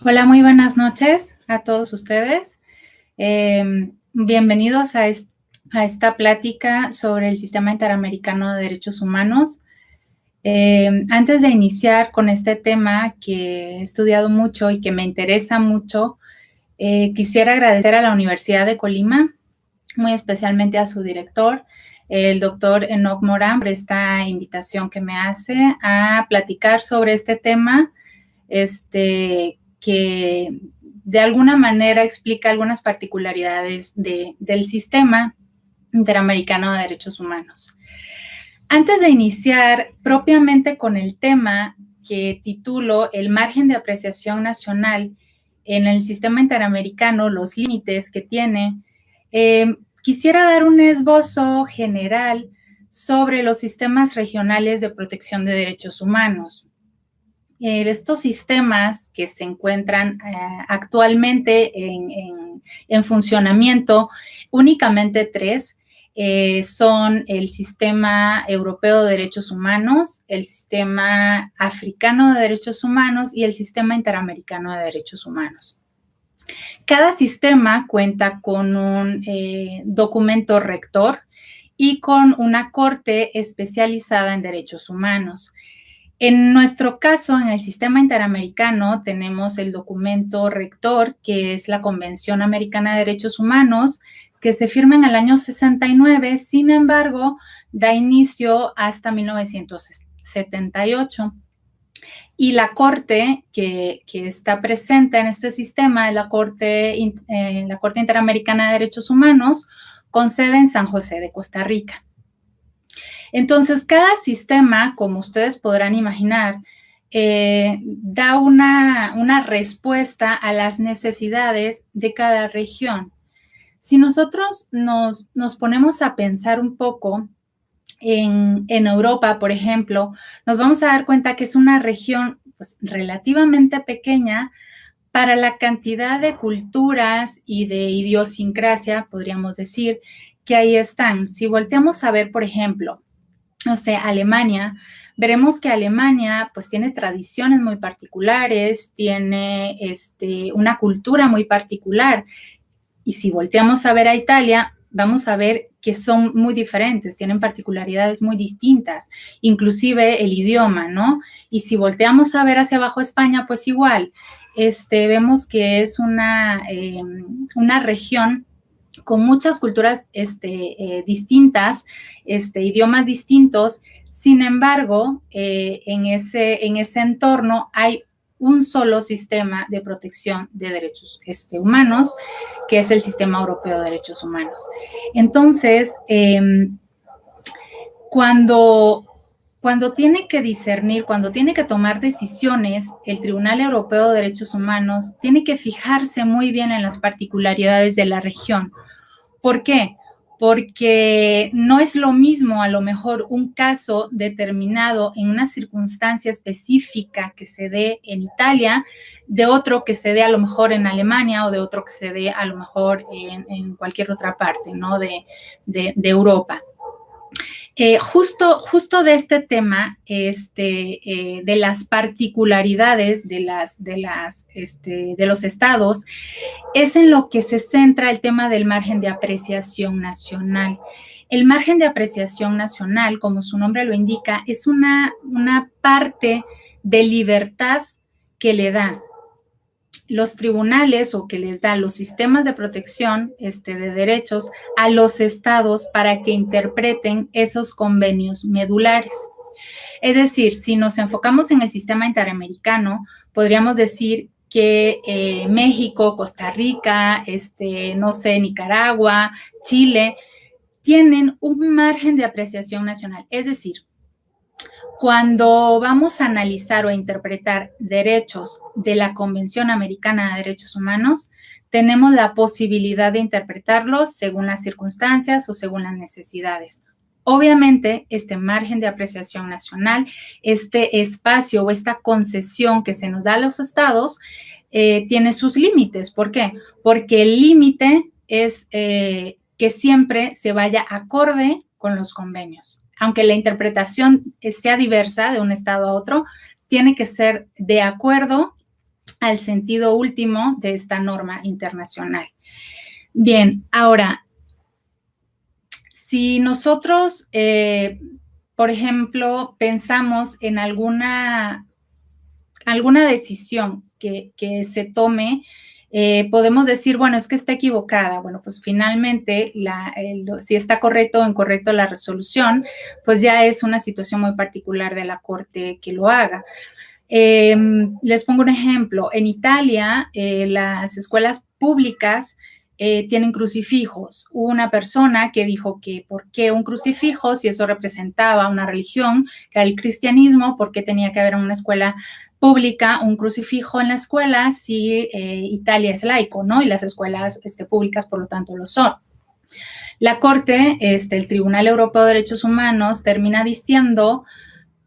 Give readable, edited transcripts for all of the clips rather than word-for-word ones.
Hola, muy buenas noches a todos ustedes. Bienvenidos a esta plática sobre el Sistema Interamericano de Derechos Humanos. Antes de iniciar con este tema que he estudiado mucho y que me interesa mucho, quisiera agradecer a la Universidad de Colima, muy especialmente a su director, el doctor Enoc Morán, por esta invitación que me hace a platicar sobre este tema, que de alguna manera explica algunas particularidades del sistema interamericano de derechos humanos. Antes de iniciar propiamente con el tema que titulo El margen de apreciación nacional en el sistema interamericano, los límites que tiene, quisiera dar un esbozo general sobre los sistemas regionales de protección de derechos humanos. Estos sistemas que se encuentran actualmente en funcionamiento, únicamente tres, son el Sistema Europeo de Derechos Humanos, el Sistema Africano de Derechos Humanos y el Sistema Interamericano de Derechos Humanos. Cada sistema cuenta con un documento rector y con una corte especializada en derechos humanos. En nuestro caso, en el sistema interamericano, tenemos el documento rector, que es la Convención Americana de Derechos Humanos, que se firma en el año 69, sin embargo, da inicio hasta 1978. Y la Corte que está presente en este sistema es la Corte Interamericana de Derechos Humanos, con sede en San José de Costa Rica. Entonces, cada sistema, como ustedes podrán imaginar, da una respuesta a las necesidades de cada región. Si nosotros nos ponemos a pensar un poco en Europa, por ejemplo, nos vamos a dar cuenta que es una región pues, relativamente pequeña para la cantidad de culturas y de idiosincrasia, podríamos decir, que ahí están. Si volteamos a ver, por ejemplo, no sé, Alemania, veremos que Alemania pues tiene tradiciones muy particulares, tiene una cultura muy particular. Y si volteamos a ver a Italia, vamos a ver que son muy diferentes, tienen particularidades muy distintas, inclusive el idioma, ¿no? Y si volteamos a ver hacia abajo España, pues igual, vemos que es una región con muchas culturas distintas, idiomas distintos. Sin embargo, en ese entorno hay un solo sistema de protección de derechos humanos, que es el Sistema Europeo de Derechos Humanos. Entonces, cuando tiene que discernir, cuando tiene que tomar decisiones, el Tribunal Europeo de Derechos Humanos tiene que fijarse muy bien en las particularidades de la región. ¿Por qué? Porque no es lo mismo a lo mejor un caso determinado en una circunstancia específica que se dé en Italia, de otro que se dé a lo mejor en Alemania o de otro que se dé a lo mejor en cualquier otra parte, ¿no? de Europa. Justo de este tema, de las particularidades de los estados, es en lo que se centra el tema del margen de apreciación nacional. El margen de apreciación nacional, como su nombre lo indica, es una parte de libertad que le da los tribunales o que les da los sistemas de protección de derechos a los estados para que interpreten esos convenios medulares. Es decir, si nos enfocamos en el sistema interamericano, podríamos decir que México, Costa Rica, no sé, Nicaragua, Chile, tienen un margen de apreciación nacional. Es decir, cuando vamos a analizar o a interpretar derechos de la Convención Americana de Derechos Humanos, tenemos la posibilidad de interpretarlos según las circunstancias o según las necesidades. Obviamente, este margen de apreciación nacional, este espacio o esta concesión que se nos da a los estados, tiene sus límites. ¿Por qué? Porque el límite es que siempre se vaya acorde con los convenios. Aunque la interpretación sea diversa de un estado a otro, tiene que ser de acuerdo al sentido último de esta norma internacional. Bien, ahora, si nosotros, por ejemplo, pensamos en alguna decisión que se tome, podemos decir, bueno, es que está equivocada. Bueno, pues finalmente, si está correcto o incorrecto la resolución, pues ya es una situación muy particular de la Corte que lo haga. Les pongo un ejemplo. En Italia, las escuelas públicas tienen crucifijos. Hubo una persona que dijo que ¿por qué un crucifijo si eso representaba una religión, que era el cristianismo? ¿Por qué tenía que haber en una escuela pública un crucifijo en la escuela si Italia es laico, ¿no? Y las escuelas públicas, por lo tanto, lo son. La Corte, el Tribunal Europeo de Derechos Humanos, termina diciendo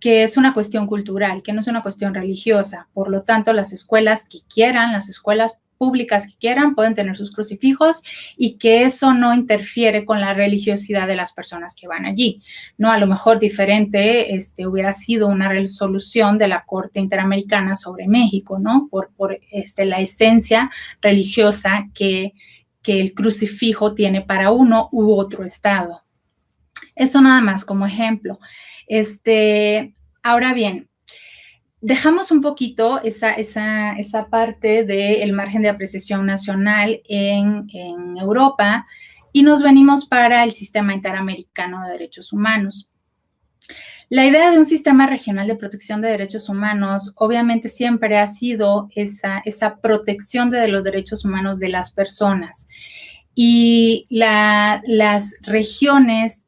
que es una cuestión cultural, que no es una cuestión religiosa. Por lo tanto, las escuelas que quieran, las escuelas públicas que quieran, pueden tener sus crucifijos y que eso no interfiere con la religiosidad de las personas que van allí, ¿no? A lo mejor diferente hubiera sido una resolución de la Corte Interamericana sobre México, ¿no? Por la esencia religiosa que el crucifijo tiene para uno u otro estado. Eso nada más como ejemplo. Ahora bien, dejamos un poquito esa parte del margen de apreciación nacional en Europa y nos venimos para el sistema interamericano de derechos humanos. La idea de un sistema regional de protección de derechos humanos obviamente siempre ha sido esa protección de los derechos humanos de las personas. Y las regiones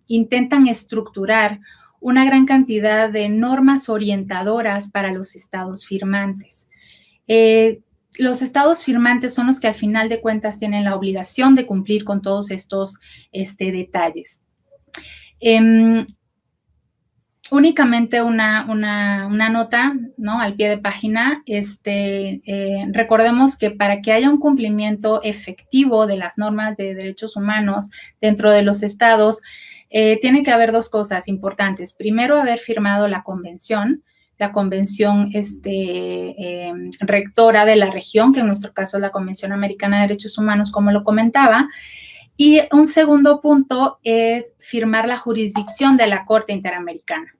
intentan estructurar una gran cantidad de normas orientadoras para los estados firmantes. Los estados firmantes son los que al final de cuentas tienen la obligación de cumplir con todos estos detalles. Únicamente una nota, ¿no? Al pie de página. Recordemos que para que haya un cumplimiento efectivo de las normas de derechos humanos dentro de los estados, tiene que haber dos cosas importantes. Primero, haber firmado la convención rectora de la región, que en nuestro caso es la Convención Americana de Derechos Humanos, como lo comentaba. Y un segundo punto es firmar la jurisdicción de la Corte Interamericana.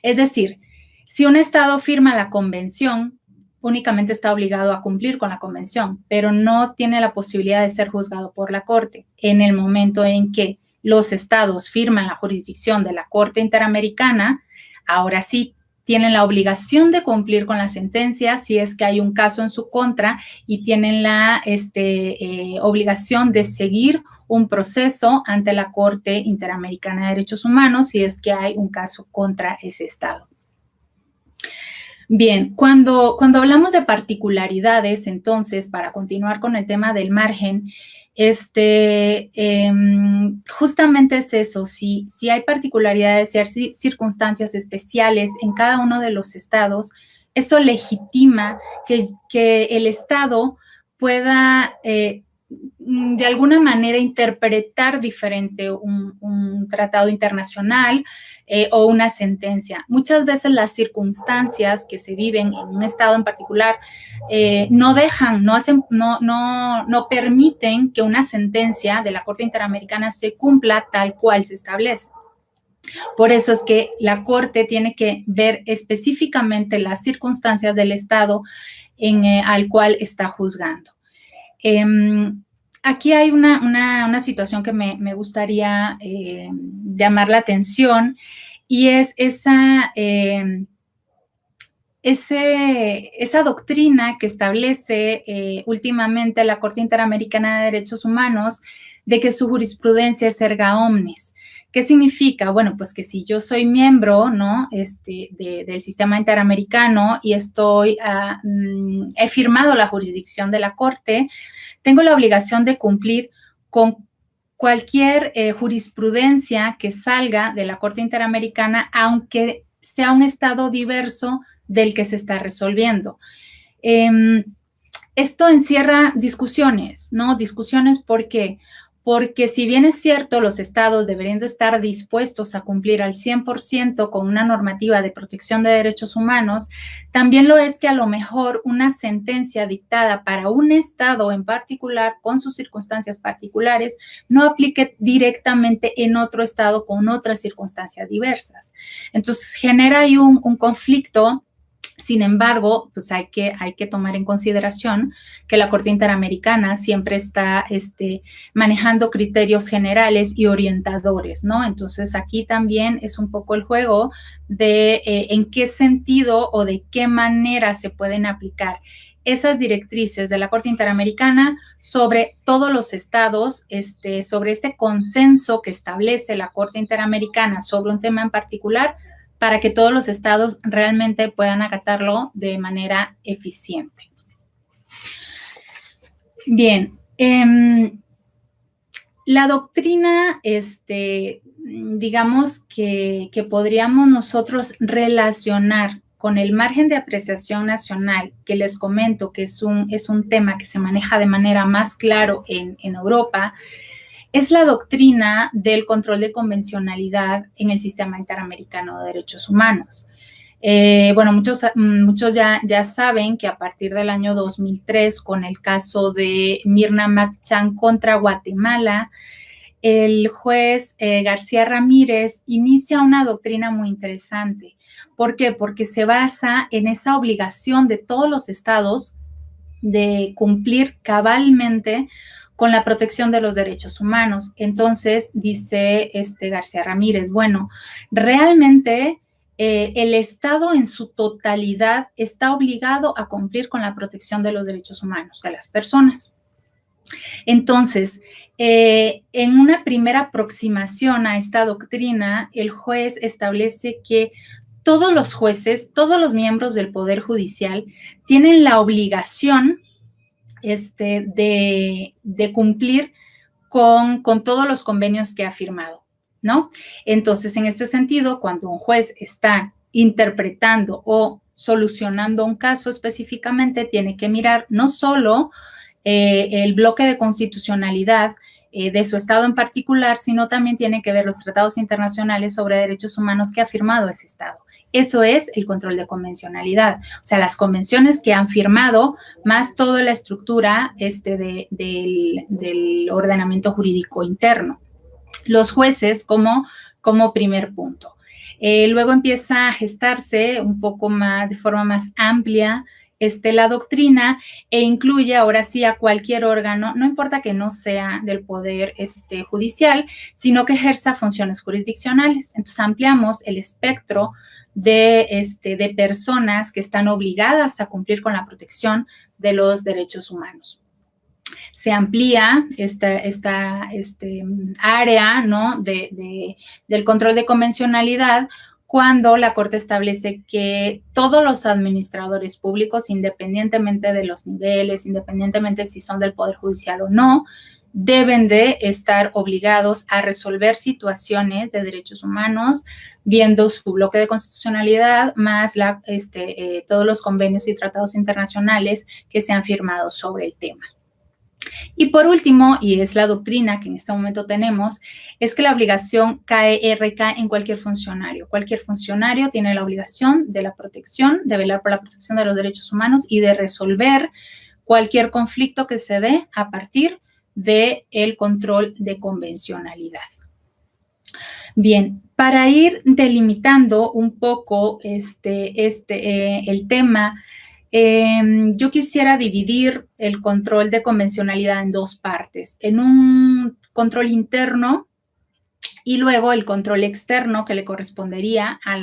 Es decir, si un estado firma la convención, únicamente está obligado a cumplir con la convención, pero no tiene la posibilidad de ser juzgado por la Corte. En el momento en que los estados firman la jurisdicción de la Corte Interamericana, ahora sí tienen la obligación de cumplir con la sentencia si es que hay un caso en su contra y tienen la obligación de seguir un proceso ante la Corte Interamericana de Derechos Humanos si es que hay un caso contra ese estado. Bien, cuando hablamos de particularidades, entonces, para continuar con el tema del margen, justamente es eso, si hay particularidades, si hay circunstancias especiales en cada uno de los estados, eso legitima que el estado pueda de alguna manera interpretar diferente un tratado internacional o una sentencia. Muchas veces las circunstancias que se viven en un estado en particular no permiten que una sentencia de la Corte Interamericana se cumpla tal cual se establece. Por eso es que la Corte tiene que ver específicamente las circunstancias del estado al cual está juzgando. Aquí hay una situación que me gustaría llamar la atención y es esa doctrina que establece últimamente la Corte Interamericana de Derechos Humanos de que su jurisprudencia es erga omnes. ¿Qué significa? Bueno, pues que si yo soy miembro, ¿no? del sistema interamericano y he firmado la jurisdicción de la Corte, tengo la obligación de cumplir con cualquier jurisprudencia que salga de la Corte Interamericana, aunque sea un estado diverso del que se está resolviendo. Esto encierra discusiones, ¿no? Discusiones, ¿por qué? porque si bien es cierto, los estados deberían de estar dispuestos a cumplir al 100% con una normativa de protección de derechos humanos, también lo es que a lo mejor una sentencia dictada para un estado en particular, con sus circunstancias particulares, no aplique directamente en otro estado con otras circunstancias diversas. Entonces, genera ahí un conflicto. Sin embargo, pues hay que tomar en consideración que la Corte Interamericana siempre está manejando criterios generales y orientadores, ¿no? Entonces, aquí también es un poco el juego de en qué sentido o de qué manera se pueden aplicar esas directrices de la Corte Interamericana sobre todos los estados, sobre ese consenso que establece la Corte Interamericana sobre un tema en particular, para que todos los estados realmente puedan acatarlo de manera eficiente. Bien, la doctrina, digamos que podríamos nosotros relacionar con el margen de apreciación nacional, que les comento que es un tema que se maneja de manera más claro en Europa, es la doctrina del control de convencionalidad en el sistema interamericano de derechos humanos. Bueno, muchos ya saben que a partir del año 2003, con el caso de Mirna Machan contra Guatemala, el juez García Ramírez inicia una doctrina muy interesante. ¿Por qué? Porque se basa en esa obligación de todos los estados de cumplir cabalmente con la protección de los derechos humanos. Entonces, dice García Ramírez, bueno, realmente el Estado en su totalidad está obligado a cumplir con la protección de los derechos humanos de las personas. Entonces, en una primera aproximación a esta doctrina, el juez establece que todos los jueces, todos los miembros del Poder Judicial tienen la obligación de cumplir con todos los convenios que ha firmado, ¿no? Entonces, en este sentido, cuando un juez está interpretando o solucionando un caso específicamente, tiene que mirar no solo el bloque de constitucionalidad de su estado en particular, sino también tiene que ver los tratados internacionales sobre derechos humanos que ha firmado ese estado. Eso es el control de convencionalidad, o sea, las convenciones que han firmado, más toda la estructura del ordenamiento jurídico interno. Los jueces como primer punto. Luego empieza a gestarse un poco más, de forma más amplia, la doctrina, e incluye ahora sí a cualquier órgano, no importa que no sea del poder judicial, sino que ejerza funciones jurisdiccionales. Entonces ampliamos el espectro de personas que están obligadas a cumplir con la protección de los derechos humanos. Se amplía esta área, ¿no?, del control de convencionalidad, cuando la Corte establece que todos los administradores públicos, independientemente de los niveles, independientemente si son del Poder Judicial o no, deben de estar obligados a resolver situaciones de derechos humanos, viendo su bloque de constitucionalidad, más todos los convenios y tratados internacionales que se han firmado sobre el tema. Y por último, y es la doctrina que en este momento tenemos, es que la obligación recae en cualquier funcionario. Cualquier funcionario tiene la obligación de la protección, de velar por la protección de los derechos humanos y de resolver cualquier conflicto que se dé a partir del control de convencionalidad. Bien, para ir delimitando un poco el tema, yo quisiera dividir el control de convencionalidad en dos partes, en un control interno y luego el control externo que le correspondería a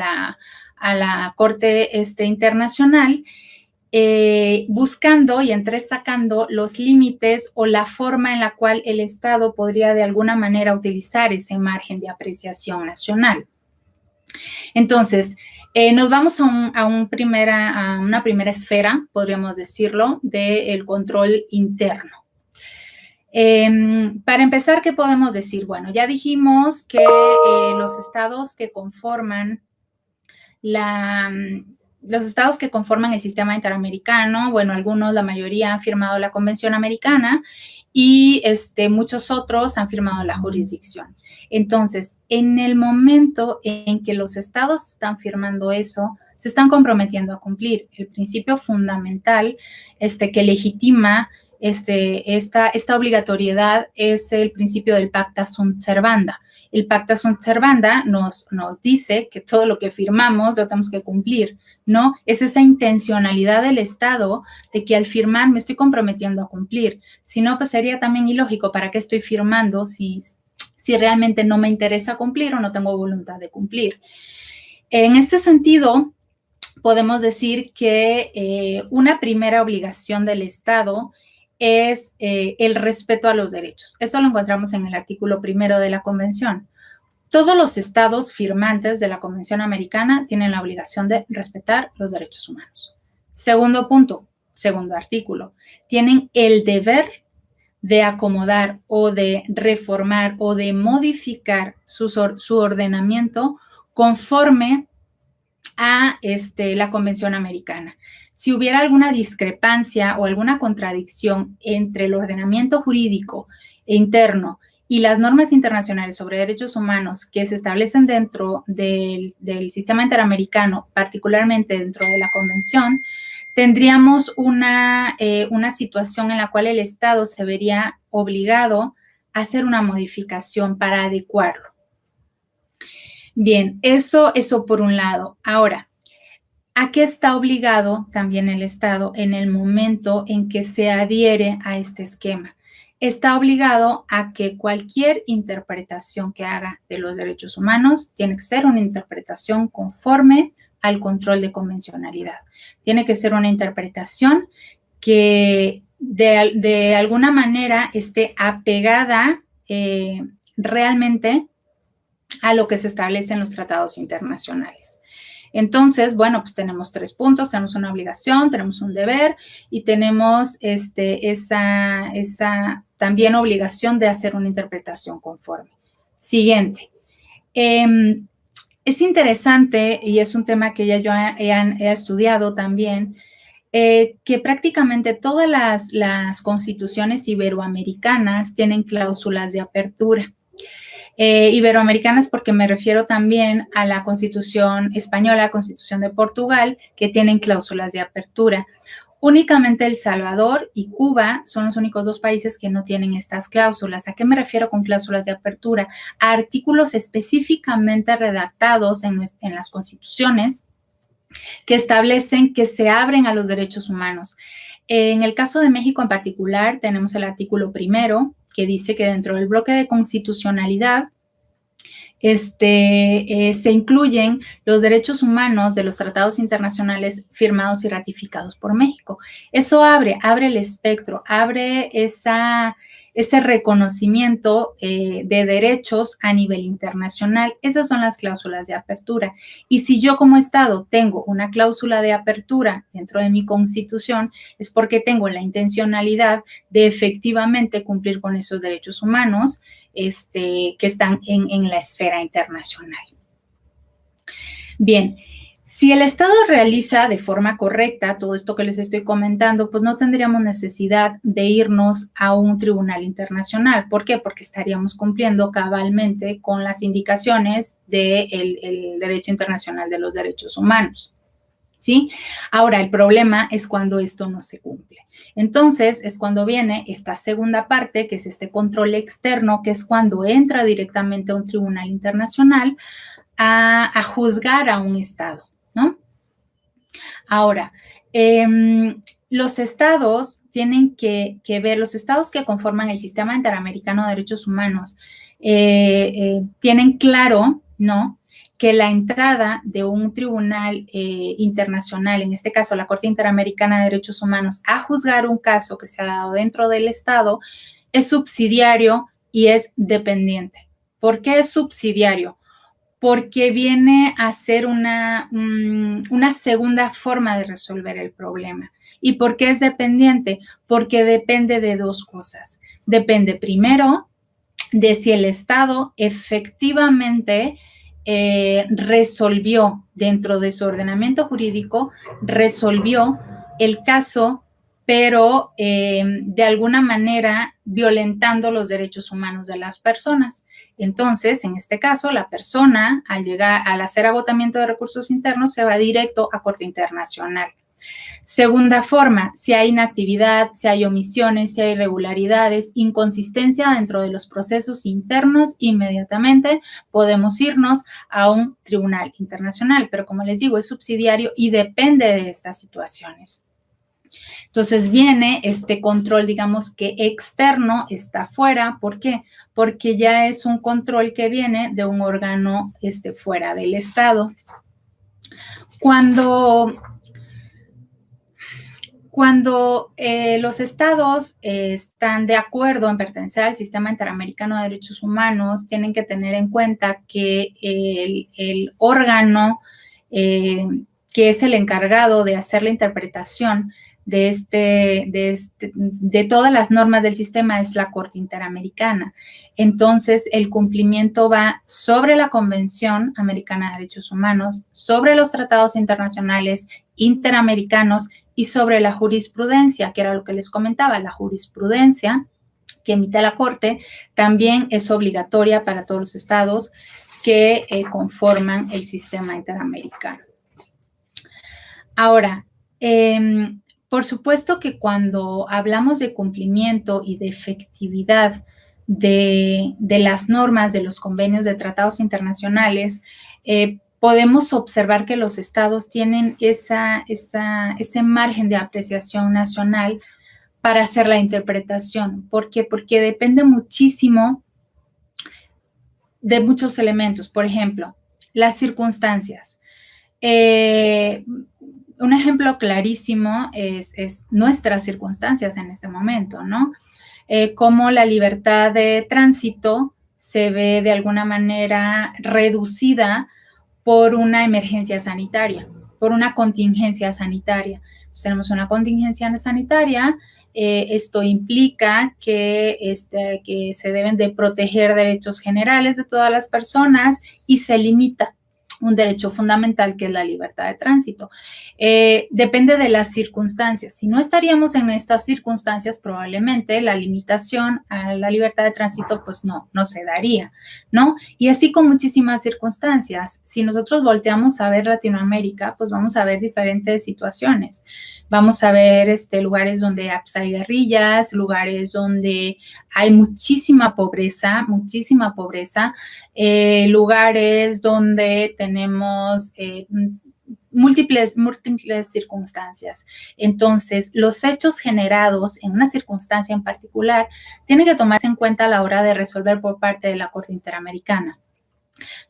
la Corte Internacional, buscando y entresacando los límites o la forma en la cual el Estado podría de alguna manera utilizar ese margen de apreciación nacional. Entonces, nos vamos a una primera esfera, podríamos decirlo, del control interno. Para empezar, ¿qué podemos decir? Bueno, ya dijimos que los estados que conforman los estados que conforman el sistema interamericano, bueno, algunos, la mayoría han firmado la Convención Americana y muchos otros han firmado la jurisdicción. Entonces, en el momento en que los estados están firmando eso, se están comprometiendo a cumplir el principio fundamental que legitima esta obligatoriedad es el principio del pacta sunt servanda. El pacta sunt servanda nos dice que todo lo que firmamos lo tenemos que cumplir, ¿no? Es esa intencionalidad del Estado de que al firmar me estoy comprometiendo a cumplir. Si no, pues sería también ilógico. ¿Para qué estoy firmando si realmente no me interesa cumplir o no tengo voluntad de cumplir? En este sentido, podemos decir que una primera obligación del Estado es el respeto a los derechos. Eso lo encontramos en el artículo 1 de la Convención. Todos los estados firmantes de la Convención Americana tienen la obligación de respetar los derechos humanos. Segundo punto, segundo artículo, tienen el deber de acomodar o de reformar o de modificar su ordenamiento conforme a la Convención Americana. Si hubiera alguna discrepancia o alguna contradicción entre el ordenamiento jurídico interno y las normas internacionales sobre derechos humanos que se establecen dentro del sistema interamericano, particularmente dentro de la Convención, tendríamos una situación en la cual el Estado se vería obligado a hacer una modificación para adecuarlo. Bien, eso por un lado. Ahora, ¿a qué está obligado también el Estado en el momento en que se adhiere a este esquema? Está obligado a que cualquier interpretación que haga de los derechos humanos tiene que ser una interpretación conforme al control de convencionalidad. Tiene que ser una interpretación que de alguna manera esté apegada realmente a lo que se establece en los tratados internacionales. Entonces, bueno, pues tenemos 3 puntos, tenemos una obligación, tenemos un deber y tenemos esa también obligación de hacer una interpretación conforme. Siguiente. Es interesante y es un tema que ya yo he estudiado también, que prácticamente todas las constituciones iberoamericanas tienen cláusulas de apertura. Iberoamericanas porque me refiero también a la Constitución española, la Constitución de Portugal, que tienen cláusulas de apertura. Únicamente El Salvador y Cuba son los únicos 2 países que no tienen estas cláusulas. ¿A qué me refiero con cláusulas de apertura? A artículos específicamente redactados en las constituciones que establecen que se abren a los derechos humanos. En el caso de México en particular, tenemos el artículo 1, que dice que dentro del bloque de constitucionalidad se incluyen los derechos humanos de los tratados internacionales firmados y ratificados por México. Eso abre el espectro, abre ese reconocimiento de derechos a nivel internacional. Esas son las cláusulas de apertura. Y si yo como Estado tengo una cláusula de apertura dentro de mi Constitución, es porque tengo la intencionalidad de efectivamente cumplir con esos derechos humanos que están en la esfera internacional. Bien, si el Estado realiza de forma correcta todo esto que les estoy comentando, pues no tendríamos necesidad de irnos a un tribunal internacional. ¿Por qué? Porque estaríamos cumpliendo cabalmente con las indicaciones del derecho internacional de los derechos humanos, ¿sí? Ahora, el problema es cuando esto no se cumple. Entonces, es cuando viene esta segunda parte, que es este control externo, que es cuando entra directamente a un tribunal internacional a juzgar a un Estado, ¿no? Ahora, los estados tienen que ver, los estados que conforman el Sistema Interamericano de Derechos Humanos tienen claro, ¿no?, que la entrada de un tribunal internacional, en este caso la Corte Interamericana de Derechos Humanos, a juzgar un caso que se ha dado dentro del Estado, es subsidiario y es dependiente. ¿Por qué es subsidiario? Porque viene a ser una segunda forma de resolver el problema. ¿Y por qué es dependiente? Porque depende de 2 cosas. Depende primero de si el Estado efectivamente resolvió dentro de su ordenamiento jurídico, resolvió el caso, pero de alguna manera violentando los derechos humanos de las personas. Entonces, en este caso, la persona, al hacer agotamiento de recursos internos, se va directo a Corte Internacional. Segunda forma, si hay inactividad, si hay omisiones, si hay irregularidades, inconsistencia dentro de los procesos internos, inmediatamente podemos irnos a un tribunal internacional, pero como les digo, es subsidiario y depende de estas situaciones. Entonces viene este control, digamos que externo, está fuera. ¿Por qué? Porque ya es un control que viene de un órgano fuera del Estado. Cuando los estados están de acuerdo en pertenecer al Sistema Interamericano de Derechos Humanos, tienen que tener en cuenta que el órgano que es el encargado de hacer la interpretación de todas las normas del sistema es la Corte Interamericana. Entonces, el cumplimiento va sobre la Convención Americana de Derechos Humanos, sobre los tratados internacionales interamericanos y sobre la jurisprudencia, que era lo que les comentaba. La jurisprudencia que emite la Corte también es obligatoria para todos los estados que conforman el sistema interamericano. Ahora, por supuesto que cuando hablamos de cumplimiento y de efectividad de las normas, de los convenios de tratados internacionales, podemos observar que los estados tienen ese margen de apreciación nacional para hacer la interpretación. ¿Por qué? Porque depende muchísimo de muchos elementos. Por ejemplo, las circunstancias. Un ejemplo clarísimo es nuestras circunstancias en este momento, ¿no? Cómo la libertad de tránsito se ve de alguna manera reducida por una emergencia sanitaria, por una contingencia sanitaria. Entonces, tenemos una contingencia sanitaria, esto implica que se deben de proteger derechos generales de todas las personas y se limita un derecho fundamental que es la libertad de tránsito. Depende de las circunstancias. Si no estaríamos en estas circunstancias, probablemente la limitación a la libertad de tránsito pues no se daría, ¿no? Y así con muchísimas circunstancias. Si nosotros volteamos a ver Latinoamérica, pues vamos a ver diferentes situaciones. Vamos a ver lugares donde hay guerrillas, lugares donde hay muchísima pobreza, lugares donde tenemos múltiples circunstancias. Entonces, los hechos generados en una circunstancia en particular tienen que tomarse en cuenta a la hora de resolver por parte de la Corte Interamericana.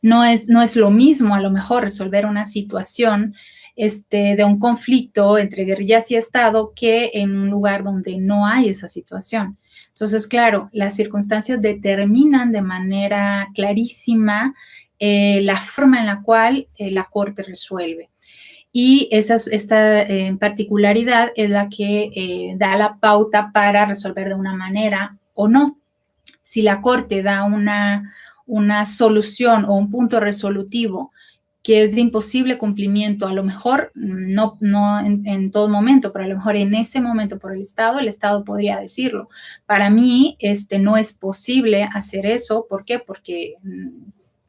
No es lo mismo a lo mejor resolver una situación de un conflicto entre guerrillas y Estado que en un lugar donde no hay esa situación. Entonces, claro, las circunstancias determinan de manera clarísima la forma en la cual la Corte resuelve. Y esta particularidad es la que da la pauta para resolver de una manera o no. Si la Corte da una solución o un punto resolutivo que es de imposible cumplimiento, a lo mejor no en todo momento, pero a lo mejor en ese momento por el Estado podría decirlo. Para mí, no es posible hacer eso. ¿Por qué? Porque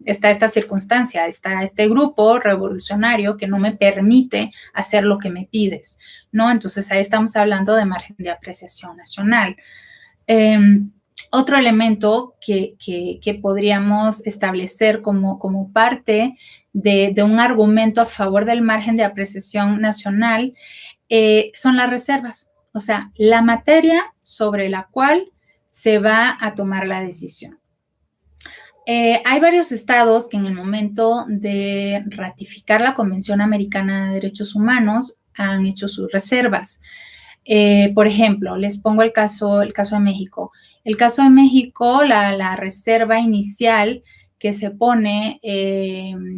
está esta circunstancia, está este grupo revolucionario que no me permite hacer lo que me pides, ¿no? Entonces, ahí estamos hablando de margen de apreciación nacional. Otro elemento que podríamos establecer como parte de un argumento a favor del margen de apreciación nacional son las reservas, o sea, la materia sobre la cual se va a tomar la decisión. Hay varios estados que en el momento de ratificar la Convención Americana de Derechos Humanos han hecho sus reservas. Por ejemplo, les pongo el caso de México. El caso de México, la reserva inicial que se pone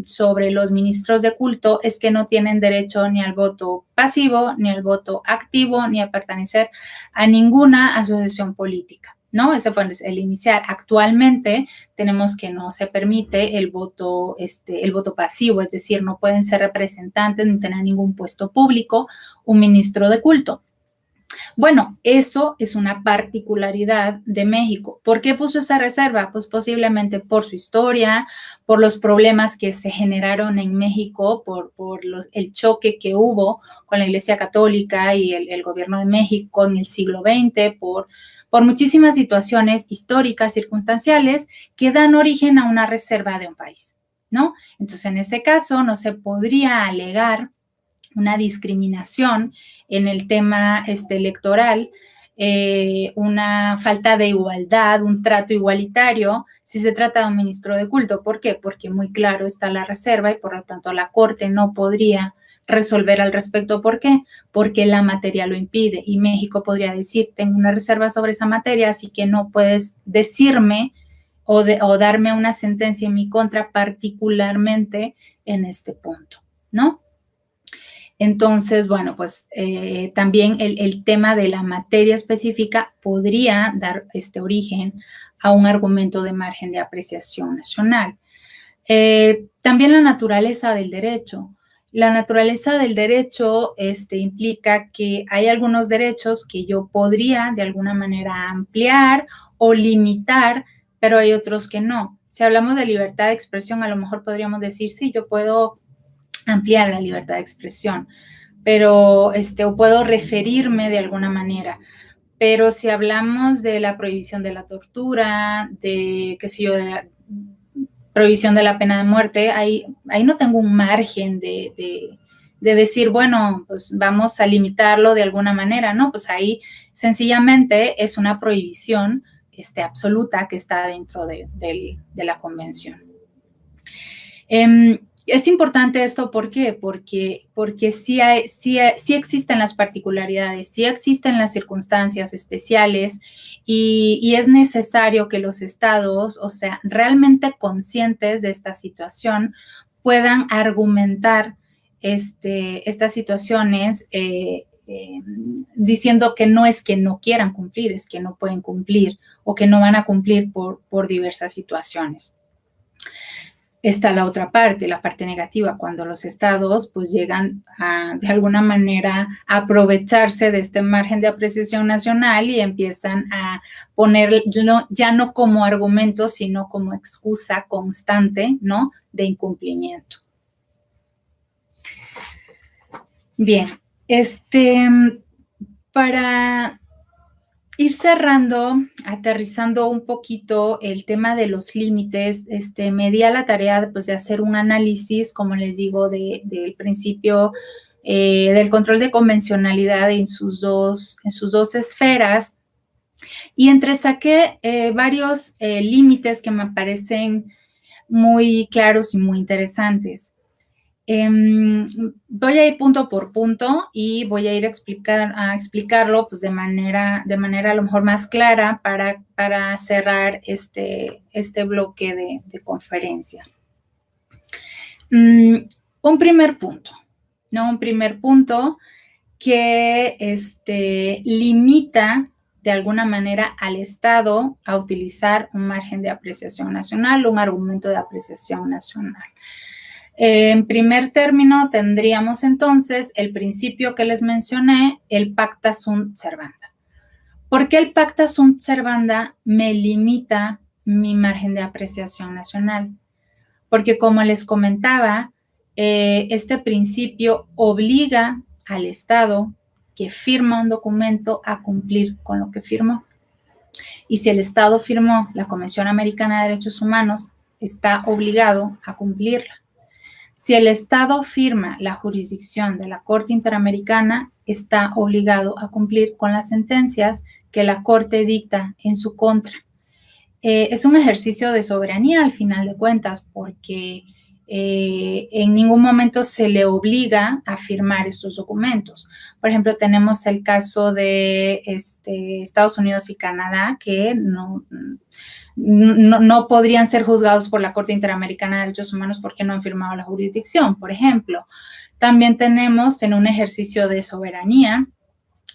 sobre los ministros de culto es que no tienen derecho ni al voto pasivo, ni al voto activo, ni a pertenecer a ninguna asociación política. ¿no? Ese fue el inicial. Actualmente tenemos que no se permite el voto pasivo, es decir, no pueden ser representantes ni tener ningún puesto público un ministro de culto. Bueno, eso es una particularidad de México. ¿Por qué puso esa reserva? Pues posiblemente por su historia, por los problemas que se generaron en México, por el choque que hubo con la Iglesia Católica y el gobierno de México en el siglo XX, por muchísimas situaciones históricas, circunstanciales, que dan origen a una reserva de un país, ¿no? Entonces, en ese caso, no se podría alegar una discriminación en el tema electoral, una falta de igualdad, un trato igualitario, si se trata de un ministro de culto. ¿Por qué? Porque muy claro está la reserva y por lo tanto la Corte no podría resolver al respecto. ¿Por qué? Porque la materia lo impide y México podría decir, tengo una reserva sobre esa materia, así que no puedes decirme o darme una sentencia en mi contra particularmente en este punto, ¿no? Entonces, bueno, pues también el tema de la materia específica podría dar origen a un argumento de margen de apreciación nacional. También la naturaleza del derecho. La naturaleza del derecho implica que hay algunos derechos que yo podría de alguna manera ampliar o limitar, pero hay otros que no. Si hablamos de libertad de expresión, a lo mejor podríamos decir, sí, yo puedo ampliar la libertad de expresión, pero o puedo referirme de alguna manera. Pero si hablamos de la prohibición de la tortura, de, qué sé yo, de la prohibición de la pena de muerte, ahí no tengo un margen de decir, bueno, pues vamos a limitarlo de alguna manera, ¿no? Pues ahí sencillamente es una prohibición absoluta que está dentro de la convención. Es importante esto, ¿por qué? Porque sí existen las particularidades, sí existen las circunstancias especiales y es necesario que los estados, o sea, realmente conscientes de esta situación, puedan argumentar estas situaciones diciendo que no es que no quieran cumplir, es que no pueden cumplir o que no van a cumplir por diversas situaciones. Está la otra parte, la parte negativa, cuando los estados pues llegan a, de alguna manera, a aprovecharse de este margen de apreciación nacional y empiezan a poner, ya no como argumento, sino como excusa constante, ¿no?, de incumplimiento. Bien, para ir cerrando, aterrizando un poquito el tema de los límites, me di a la tarea pues, de hacer un análisis, como les digo, del principio del control de convencionalidad en sus dos esferas, y entresaqué varios límites que me parecen muy claros y muy interesantes. Voy a ir punto por punto y voy a ir a explicarlo pues de manera a lo mejor más clara para cerrar este bloque de conferencia. Un primer punto, ¿no? Un primer punto que limita de alguna manera al Estado a utilizar un margen de apreciación nacional, un argumento de apreciación nacional. En primer término, tendríamos entonces el principio que les mencioné, el pacta sunt servanda. ¿Por qué el pacta sunt servanda me limita mi margen de apreciación nacional? Porque, como les comentaba, este principio obliga al Estado que firma un documento a cumplir con lo que firmó. Y si el Estado firmó la Convención Americana de Derechos Humanos, está obligado a cumplirla. Si el Estado firma la jurisdicción de la Corte Interamericana, está obligado a cumplir con las sentencias que la Corte dicta en su contra. Es un ejercicio de soberanía al final de cuentas, porque en ningún momento se le obliga a firmar estos documentos. Por ejemplo, tenemos el caso de Estados Unidos y Canadá, que no podrían ser juzgados por la Corte Interamericana de Derechos Humanos porque no han firmado la jurisdicción, por ejemplo. También tenemos, en un ejercicio de soberanía,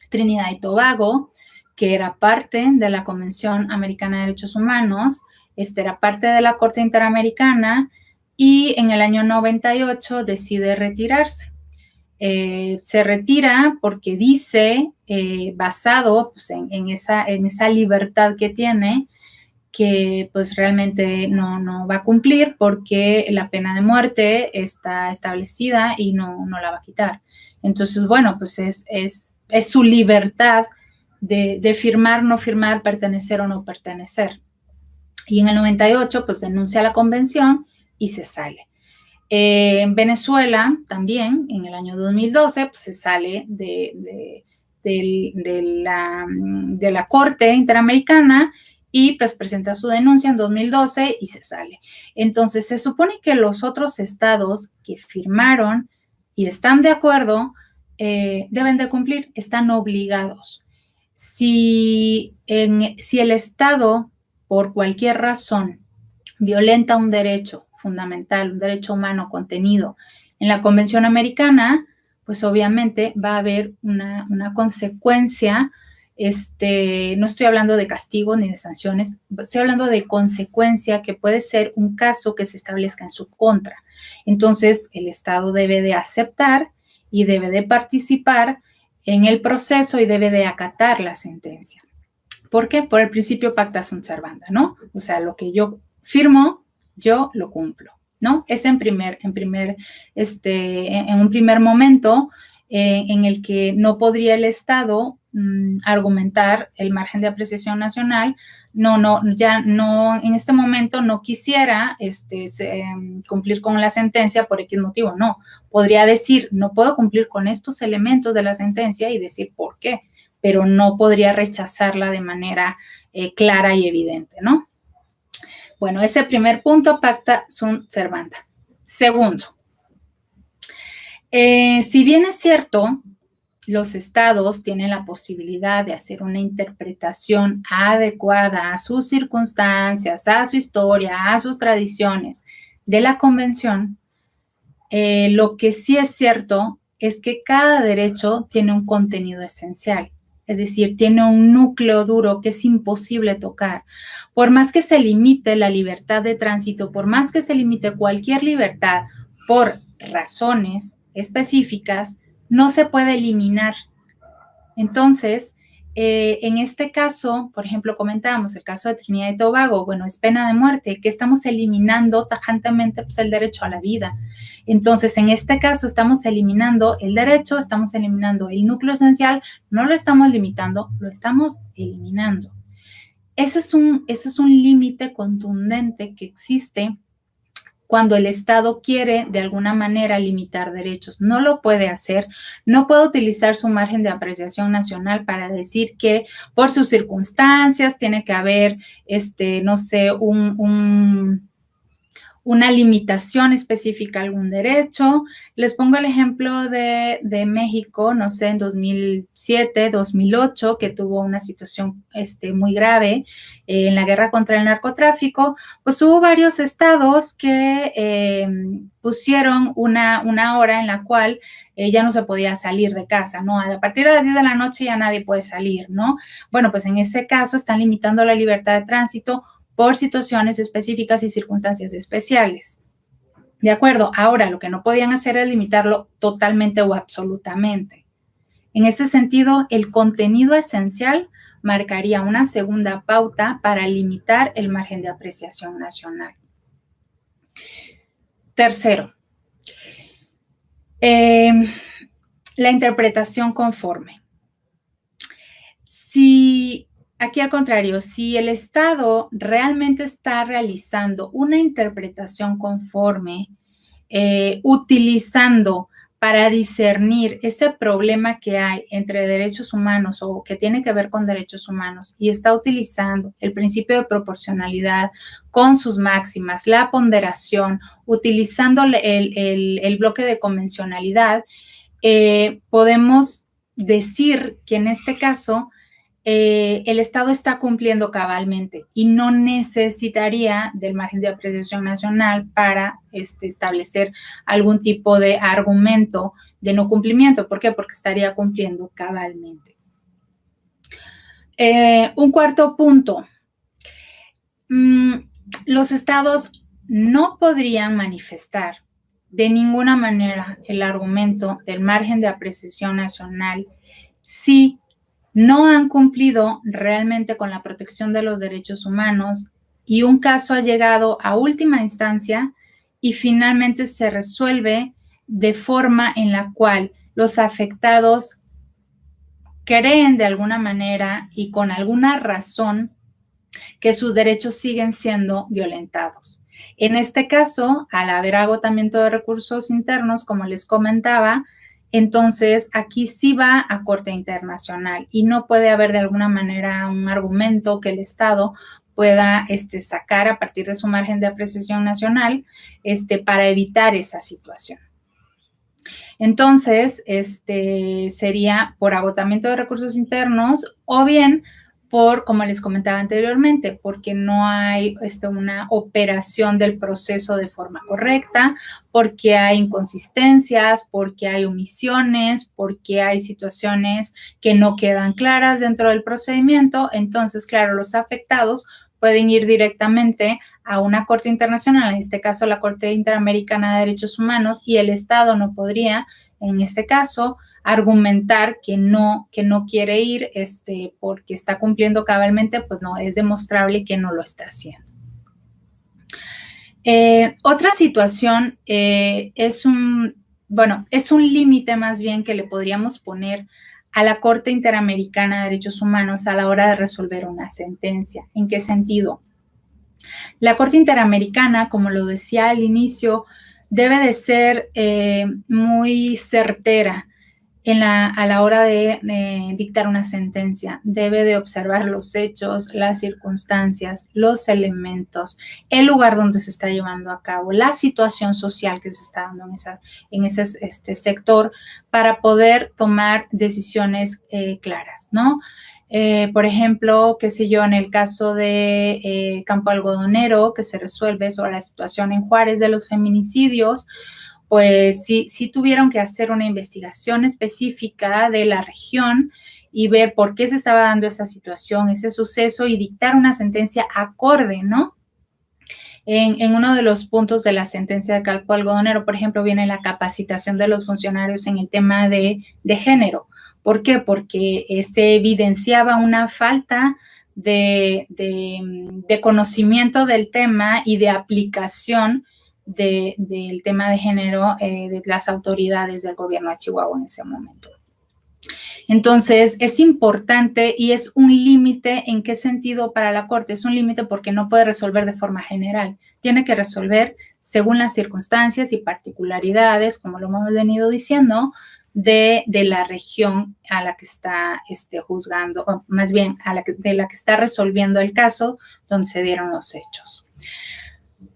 Trinidad y Tobago, que era parte de la Convención Americana de Derechos Humanos, era parte de la Corte Interamericana y en el año 98 decide retirarse. Se retira porque dice, basado pues, en esa libertad que tiene, que pues realmente no va a cumplir porque la pena de muerte está establecida y no la va a quitar. Entonces, bueno, pues es su libertad de firmar, no firmar, pertenecer o no pertenecer. Y en el 98, pues denuncia la convención y se sale. En Venezuela también, en el año 2012, pues se sale de la Corte Interamericana y pues presenta su denuncia en 2012 y se sale. Entonces, se supone que los otros estados que firmaron y están de acuerdo deben de cumplir, están obligados. Si el estado, por cualquier razón, violenta un derecho fundamental, un derecho humano contenido en la Convención Americana, pues obviamente va a haber una consecuencia. No estoy hablando de castigo ni de sanciones, estoy hablando de consecuencia que puede ser un caso que se establezca en su contra. Entonces, el Estado debe de aceptar y debe de participar en el proceso y debe de acatar la sentencia. ¿Por qué? Por el principio pacta sunt servanda, ¿no? O sea, lo que yo firmo, yo lo cumplo, ¿no? Es en un primer momento en el que no podría el Estado argumentar el margen de apreciación nacional. En este momento no quisiera cumplir con la sentencia por X motivo, no. Podría decir, no puedo cumplir con estos elementos de la sentencia y decir por qué, pero no podría rechazarla de manera clara y evidente, ¿no? Bueno, ese primer punto, pacta sunt servanda. Segundo, si bien es cierto, los estados tienen la posibilidad de hacer una interpretación adecuada a sus circunstancias, a su historia, a sus tradiciones de la convención, lo que sí es cierto es que cada derecho tiene un contenido esencial. Es decir, tiene un núcleo duro que es imposible tocar. Por más que se limite la libertad de tránsito, por más que se limite cualquier libertad por razones específicas, no se puede eliminar. Entonces, en este caso, por ejemplo, comentábamos el caso de Trinidad y Tobago, bueno, es pena de muerte, que estamos eliminando tajantemente pues, el derecho a la vida. Entonces, en este caso, estamos eliminando el derecho, estamos eliminando el núcleo esencial, no lo estamos limitando, lo estamos eliminando. Ese es un límite contundente que existe cuando el Estado quiere de alguna manera limitar derechos. No lo puede hacer, no puede utilizar su margen de apreciación nacional para decir que por sus circunstancias tiene que haber, no sé, una limitación específica a algún derecho. Les pongo el ejemplo de México, no sé, en 2007, 2008, que tuvo una situación muy grave en la guerra contra el narcotráfico, pues hubo varios estados que pusieron una hora en la cual ya no se podía salir de casa, ¿no? A partir de las 10 de la noche ya nadie puede salir, ¿no? Bueno, pues en ese caso están limitando la libertad de tránsito por situaciones específicas y circunstancias especiales. ¿De acuerdo? Ahora, lo que no podían hacer es limitarlo totalmente o absolutamente. En ese sentido, el contenido esencial marcaría una segunda pauta para limitar el margen de apreciación nacional. Tercero, la interpretación conforme. Aquí al contrario, si el Estado realmente está realizando una interpretación conforme, utilizando para discernir ese problema que hay entre derechos humanos o que tiene que ver con derechos humanos y está utilizando el principio de proporcionalidad con sus máximas, la ponderación, utilizando el bloque de convencionalidad, podemos decir que en este caso el Estado está cumpliendo cabalmente y no necesitaría del margen de apreciación nacional para establecer algún tipo de argumento de no cumplimiento. ¿Por qué? Porque estaría cumpliendo cabalmente. Un cuarto punto. Los estados no podrían manifestar de ninguna manera el argumento del margen de apreciación nacional si no han cumplido realmente con la protección de los derechos humanos y un caso ha llegado a última instancia y finalmente se resuelve de forma en la cual los afectados creen de alguna manera y con alguna razón que sus derechos siguen siendo violentados. En este caso, al haber agotamiento de recursos internos, como les comentaba, entonces aquí sí va a Corte Internacional y no puede haber de alguna manera un argumento que el Estado pueda sacar a partir de su margen de apreciación nacional para evitar esa situación. Entonces, sería por agotamiento de recursos internos o bien por, como les comentaba anteriormente, porque no hay una operación del proceso de forma correcta, porque hay inconsistencias, porque hay omisiones, porque hay situaciones que no quedan claras dentro del procedimiento. Entonces, claro, los afectados pueden ir directamente a una corte internacional, en este caso la Corte Interamericana de Derechos Humanos, y el Estado no podría, en este caso, argumentar que no quiere ir porque está cumpliendo cabalmente, pues no, es demostrable que no lo está haciendo. Otra situación es un límite más bien que le podríamos poner a la Corte Interamericana de Derechos Humanos a la hora de resolver una sentencia. ¿En qué sentido? La Corte Interamericana, como lo decía al inicio, debe de ser muy certera a la hora de dictar una sentencia. Debe de observar los hechos, las circunstancias, los elementos, el lugar donde se está llevando a cabo, la situación social que se está dando en ese sector para poder tomar decisiones claras, ¿no? Por ejemplo, qué sé yo, en el caso de Campo Algodonero, que se resuelve sobre la situación en Juárez de los feminicidios, pues sí tuvieron que hacer una investigación específica de la región y ver por qué se estaba dando esa situación, ese suceso y dictar una sentencia acorde, ¿no? En uno de los puntos de la sentencia de Campo Algodonero, por ejemplo, viene la capacitación de los funcionarios en el tema de género. ¿Por qué? Porque se evidenciaba una falta de conocimiento del tema y de aplicación del tema de género de las autoridades del gobierno de Chihuahua en ese momento. Entonces, es importante y es un límite. ¿En qué sentido para la Corte? Es un límite porque no puede resolver de forma general. Tiene que resolver según las circunstancias y particularidades, como lo hemos venido diciendo, de la región a la que está juzgando, o más bien de la que está resolviendo el caso donde se dieron los hechos.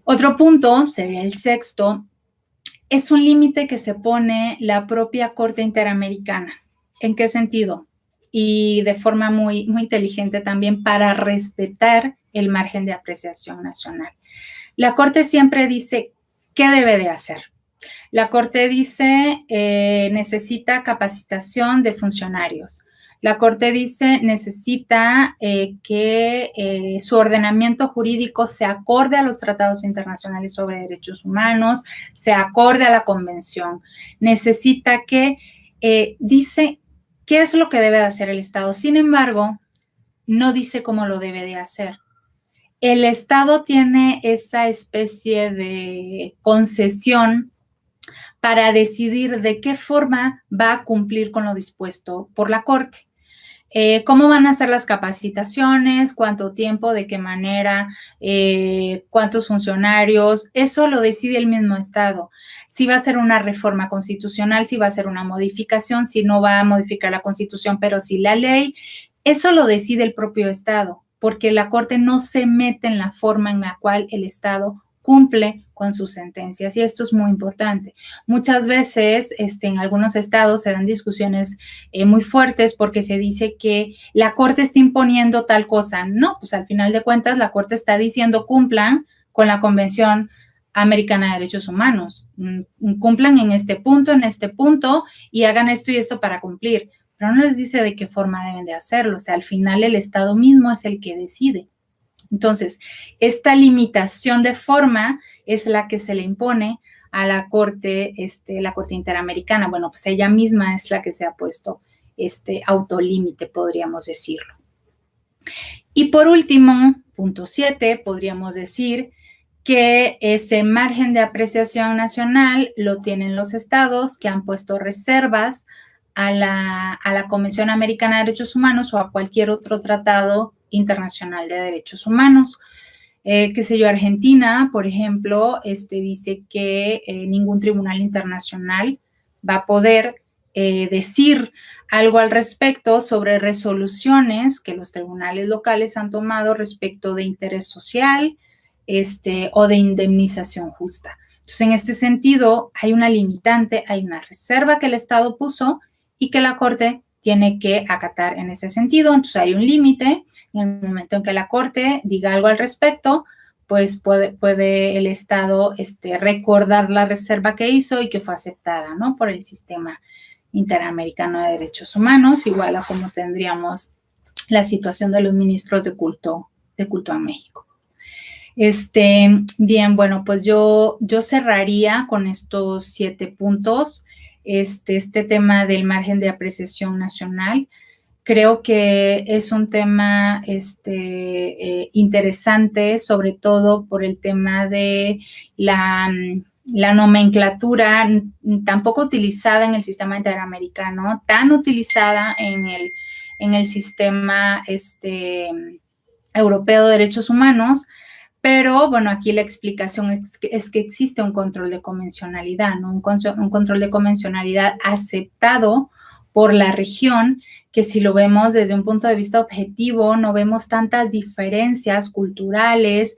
Otro punto, sería el sexto, es un límite que se pone la propia Corte Interamericana. ¿En qué sentido? Y de forma muy, muy inteligente también para respetar el margen de apreciación nacional. La Corte siempre dice qué debe de hacer. La Corte dice necesita capacitación de funcionarios. La Corte dice necesita que su ordenamiento jurídico se acorde a los tratados internacionales sobre derechos humanos, se acorde a la convención. Necesita que dice qué es lo que debe de hacer el Estado. Sin embargo, no dice cómo lo debe de hacer. El Estado tiene esa especie de concesión para decidir de qué forma va a cumplir con lo dispuesto por la Corte. ¿Cómo van a ser las capacitaciones? ¿Cuánto tiempo? ¿De qué manera? ¿Cuántos funcionarios? Eso lo decide el mismo Estado. Si va a ser una reforma constitucional, si va a ser una modificación, si no va a modificar la Constitución, pero sí la ley, eso lo decide el propio Estado, porque la Corte no se mete en la forma en la cual el Estado cumple con sus sentencias, y esto es muy importante. Muchas veces en algunos estados se dan discusiones muy fuertes porque se dice que la Corte está imponiendo tal cosa. No, pues al final de cuentas la Corte está diciendo cumplan con la Convención Americana de Derechos Humanos, cumplan en este punto y hagan esto y esto para cumplir. pero no les dice de qué forma deben de hacerlo. O sea, al final el Estado mismo es el que decide. Entonces, esta limitación de forma es la que se le impone a la Corte Interamericana. Bueno, pues ella misma es la que se ha puesto este autolímite, podríamos decirlo. Y por último, punto 7, podríamos decir que ese margen de apreciación nacional lo tienen los estados que han puesto reservas a la Convención Americana de Derechos Humanos o a cualquier otro tratado internacional de derechos humanos. Qué sé yo, Argentina, por ejemplo, dice que ningún tribunal internacional va a poder decir algo al respecto sobre resoluciones que los tribunales locales han tomado respecto de interés social o de indemnización justa. Entonces, en este sentido, hay una limitante, hay una reserva que el Estado puso y que la Corte tiene que acatar en ese sentido. Entonces, hay un límite. En el momento en que la Corte diga algo al respecto, pues puede el Estado recordar la reserva que hizo y que fue aceptada, ¿no?, por el sistema interamericano de derechos humanos, igual a como tendríamos la situación de los ministros de culto a México. Bien, bueno, pues yo cerraría con estos 7 puntos este tema del margen de apreciación nacional. Creo que es un tema interesante, sobre todo por el tema de la nomenclatura tan poco utilizada en el sistema interamericano, tan utilizada en el sistema europeo de derechos humanos, pero bueno, aquí la explicación es que existe un control de convencionalidad, ¿no? Un control de convencionalidad aceptado por la región, que si lo vemos desde un punto de vista objetivo, no vemos tantas diferencias culturales,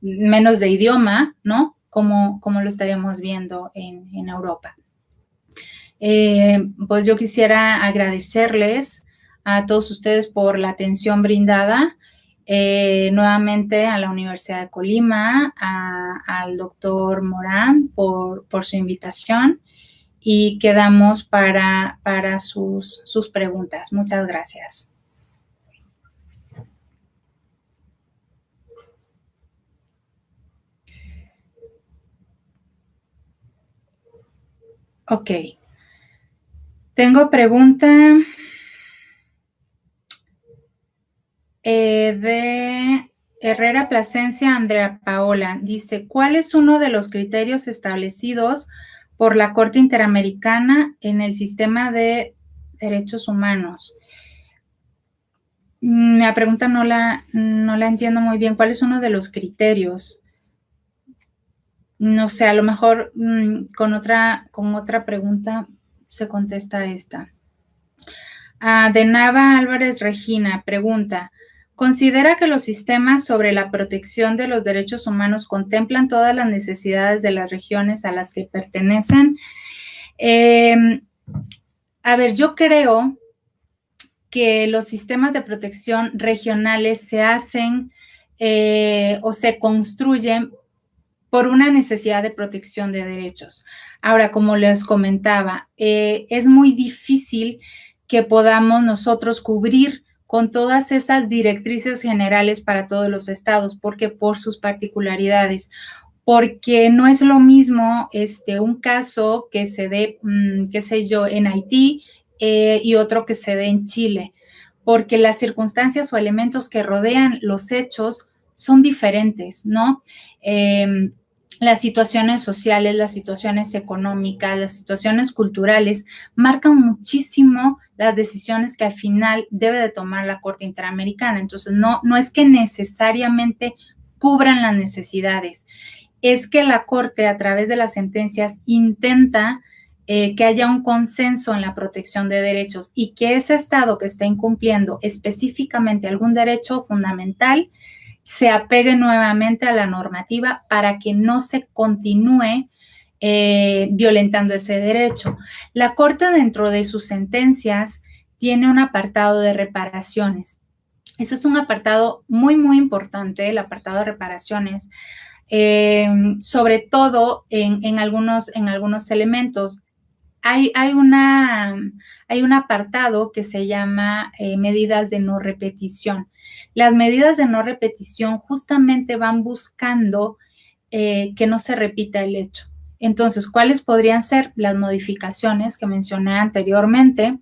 menos de idioma, ¿no?, como lo estaríamos viendo en Europa. Pues yo quisiera agradecerles a todos ustedes por la atención brindada, nuevamente a la Universidad de Colima, al doctor Morán por su invitación, y quedamos para sus preguntas. Muchas gracias. Ok. Tengo pregunta de Herrera Plasencia Andrea Paola. Dice, ¿cuál es uno de los criterios establecidos por la Corte Interamericana en el sistema de derechos humanos? La pregunta no la entiendo muy bien. ¿Cuál es uno de los criterios? No sé, a lo mejor con otra pregunta se contesta esta. De Nava Álvarez Regina pregunta, ¿considera que los sistemas sobre la protección de los derechos humanos contemplan todas las necesidades de las regiones a las que pertenecen? A ver, yo creo que los sistemas de protección regionales se hacen o se construyen por una necesidad de protección de derechos. Ahora, como les comentaba, es muy difícil que podamos nosotros cubrir con todas esas directrices generales para todos los estados, porque por sus particularidades, porque no es lo mismo un caso que se dé, qué sé yo, en Haití y otro que se dé en Chile, porque las circunstancias o elementos que rodean los hechos son diferentes, ¿no? Las situaciones sociales, las situaciones económicas, las situaciones culturales marcan muchísimo las decisiones que al final debe de tomar la Corte Interamericana. Entonces, no es que necesariamente cubran las necesidades, es que la Corte, a través de las sentencias, intenta que haya un consenso en la protección de derechos y que ese Estado que está incumpliendo específicamente algún derecho fundamental se apegue nuevamente a la normativa para que no se continúe violentando ese derecho. La Corte, dentro de sus sentencias, tiene un apartado de reparaciones. Ese es un apartado muy, muy importante, el apartado de reparaciones, sobre todo en algunos elementos. hay un apartado que se llama medidas de no repetición. Las medidas de no repetición justamente van buscando que no se repita el hecho. Entonces, ¿cuáles podrían ser las modificaciones que mencioné anteriormente?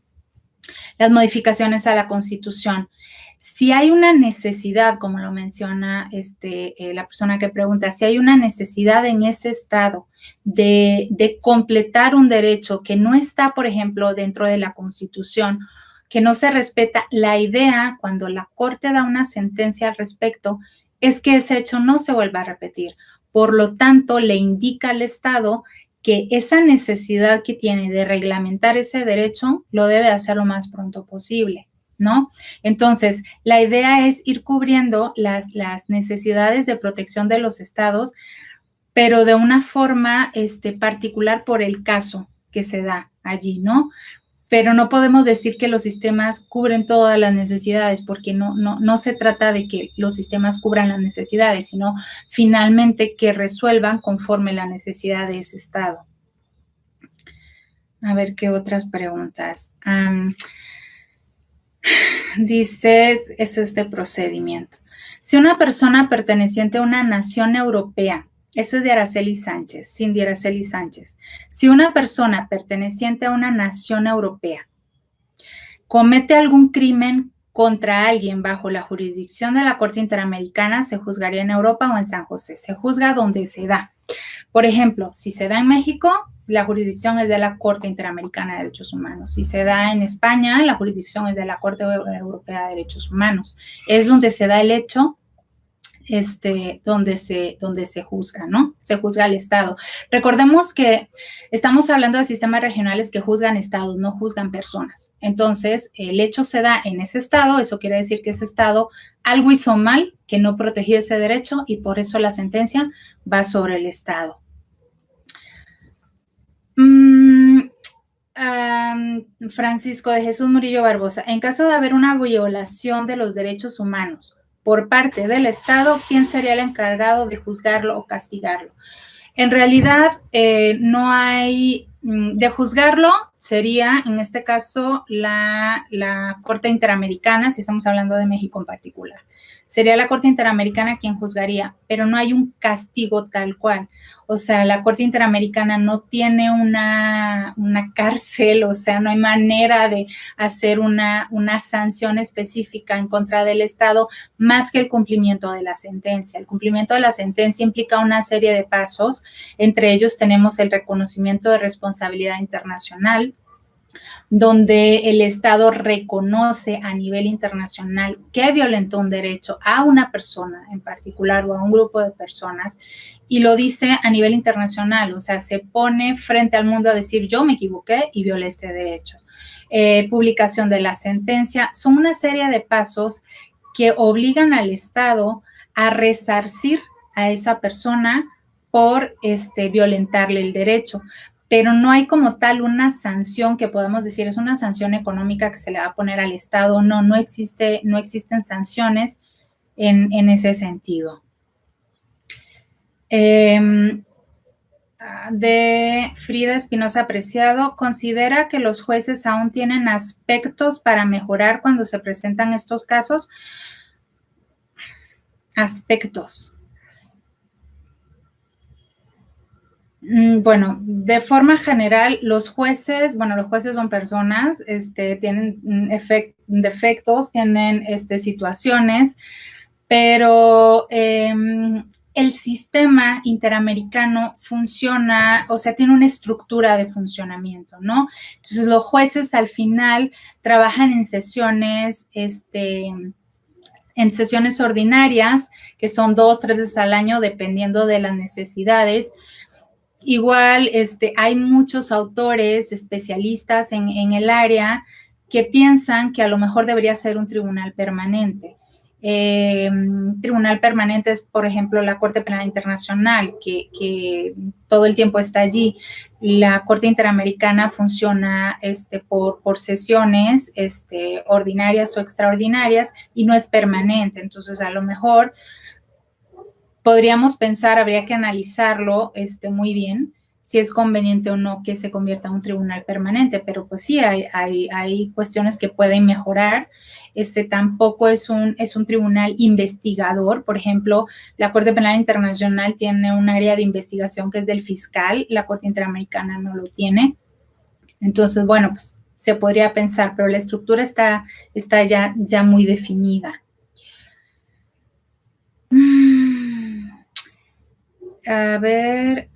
Las modificaciones a la Constitución. Si hay una necesidad, como lo menciona la persona que pregunta, si hay una necesidad en ese estado de completar un derecho que no está, por ejemplo, dentro de la Constitución, que no se respeta, la idea cuando la Corte da una sentencia al respecto es que ese hecho no se vuelva a repetir. Por lo tanto, le indica al Estado que esa necesidad que tiene de reglamentar ese derecho lo debe hacer lo más pronto posible, ¿no? Entonces, la idea es ir cubriendo las necesidades de protección de los estados, pero de una forma particular por el caso que se da allí, ¿no? Pero no podemos decir que los sistemas cubren todas las necesidades, porque no se trata de que los sistemas cubran las necesidades, sino finalmente que resuelvan conforme la necesidad de ese estado. A ver qué otras preguntas. Dices, es este procedimiento. Si una persona perteneciente a una nación europea, ese es de Araceli Sánchez, Cindy Araceli Sánchez. Si una persona perteneciente a una nación europea comete algún crimen contra alguien bajo la jurisdicción de la Corte Interamericana, se juzgaría en Europa o en San José. Se juzga donde se da. Por ejemplo, si se da en México, la jurisdicción es de la Corte Interamericana de Derechos Humanos. Si se da en España, la jurisdicción es de la Corte Europea de Derechos Humanos. Es donde se da el hecho, donde se juzga, ¿no? Se juzga al Estado. Recordemos que estamos hablando de sistemas regionales que juzgan estados, no juzgan personas. Entonces, el hecho se da en ese estado, eso quiere decir que ese estado algo hizo mal, que no protegió ese derecho y por eso la sentencia va sobre el Estado. Francisco de Jesús Murillo Barbosa, en caso de haber una violación de los derechos humanos por parte del Estado, ¿quién sería el encargado de juzgarlo o castigarlo? En realidad, no hay, de juzgarlo sería, en este caso, la Corte Interamericana, si estamos hablando de México en particular. Sería la Corte Interamericana quien juzgaría, pero no hay un castigo tal cual. O sea, la Corte Interamericana no tiene una cárcel, o sea, no hay manera de hacer una sanción específica en contra del Estado más que el cumplimiento de la sentencia. El cumplimiento de la sentencia implica una serie de pasos. Entre ellos tenemos el reconocimiento de responsabilidad internacional, donde el Estado reconoce a nivel internacional que violentó un derecho a una persona en particular o a un grupo de personas y lo dice a nivel internacional, o sea, se pone frente al mundo a decir yo me equivoqué y violé este derecho. Publicación de la sentencia, son una serie de pasos que obligan al Estado a resarcir a esa persona por violentarle el derecho. Pero no hay como tal una sanción que podamos decir es una sanción económica que se le va a poner al Estado. No existen sanciones en ese sentido. De Frida Espinosa Preciado, ¿considera que los jueces aún tienen aspectos para mejorar cuando se presentan estos casos? Aspectos. Bueno, de forma general, los jueces son personas, tienen defectos, tienen situaciones, pero el sistema interamericano funciona, o sea, tiene una estructura de funcionamiento, ¿no? Entonces, los jueces al final trabajan en sesiones, ordinarias, que son 2, 3 veces al año, dependiendo de las necesidades. Igual, hay muchos autores especialistas en el área que piensan que a lo mejor debería ser un tribunal permanente. Tribunal permanente es, por ejemplo, la Corte Penal Internacional, que todo el tiempo está allí. La Corte Interamericana funciona por sesiones ordinarias o extraordinarias y no es permanente. Entonces, a lo mejor podríamos pensar, habría que analizarlo muy bien, si es conveniente o no que se convierta en un tribunal permanente, pero pues sí, hay cuestiones que pueden mejorar. Tampoco es un tribunal investigador. Por ejemplo, la Corte Penal Internacional tiene un área de investigación que es del fiscal, la Corte Interamericana no lo tiene. Entonces, bueno, pues se podría pensar, pero la estructura está ya muy definida. A ver,